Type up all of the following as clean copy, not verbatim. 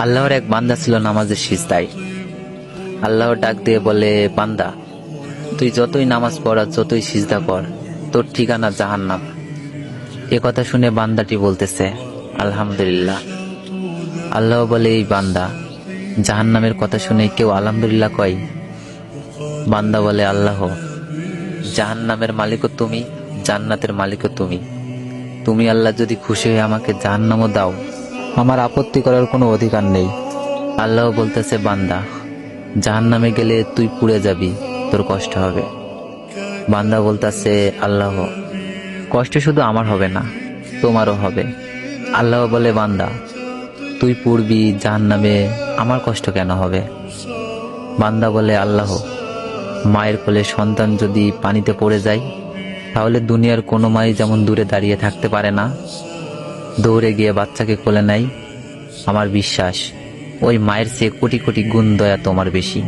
আল্লাহর এক বান্দা ছিল নামাজের সিজদায়। আল্লাহ ডাক দিয়ে বলে, বান্দা, তুই যতই নামাজ পড় আর যতই সিজদা কর, তোর ঠিকানা জাহান্নাম। এ কথা শুনে বান্দাটি বলতেছে, আলহামদুলিল্লাহ। আল্লাহ বলে, এই বান্দা, জাহান্নামের কথা শুনে কেউ আলহামদুলিল্লাহ কয়? বান্দা বলে, আল্লাহ, জাহান্নামের মালিকও তুমি, জান্নাতের মালিকও তুমি। তুমি আল্লাহ যদি খুশি হয়ে আমাকে জাহান্নামও দাও, আমার আপত্তি করার কোনো অধিকার নেই। আল্লাহ বলতেছে, বান্দা, জাহান্নামে গেলে তুই পুড়ে যাবি, তোর কষ্ট হবে। বান্দা বলতেছে, আল্লাহ, কষ্ট শুধু আমার হবে না, তোমারও হবে। আল্লাহ বলে, বান্দা, তুই পুড়বি জাহান্নামে, আমার কষ্ট কেন হবে? বান্দা বলে, আল্লাহ, মায়ের কোলে সন্তান যদি পানিতে পড়ে যায়, তাহলে দুনিয়ার কোনো মাই যেমন দূরে দাঁড়িয়ে থাকতে পারে না, দৌড়ে গিয়ে বাচ্চাকে কোলে নেয়, আমার বিশ্বাস ওই মায়ের চেয়ে কোটি কোটি গুণ দয়া তোমার বেশি।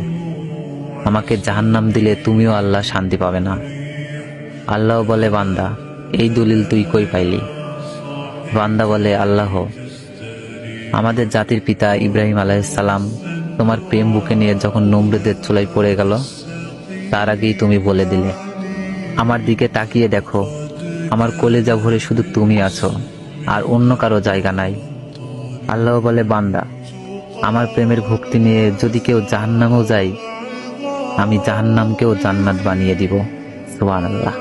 আমাকে জাহান্নাম দিলে তুমিও আল্লাহ শান্তি পাবে না। আল্লাহ বলে, বান্দা, এই দলিল তুই কই পাইলি? বান্দা বলে, আল্লাহ, আমাদের জাতির পিতা ইব্রাহিম আলাইহিস সালাম তোমার প্রেম বুকে নিয়ে যখন নমরুদের চুলায় পড়ে গেল, তার আগেই তুমি বলে দিলে। আমার দিকে তাকিয়ে দেখো, আমার কলেজা ভরে শুধু তুমি আছো, আর অন্য কারো জায়গা নাই। আল্লাহ বলে, বান্দা, আমার প্রেমের ভক্তি নিয়ে যদি কেউ জাহান্নামেও যায়, আমি জাহান্নামকেও জান্নাত বানিয়ে দিব। সুবহানাল্লাহ।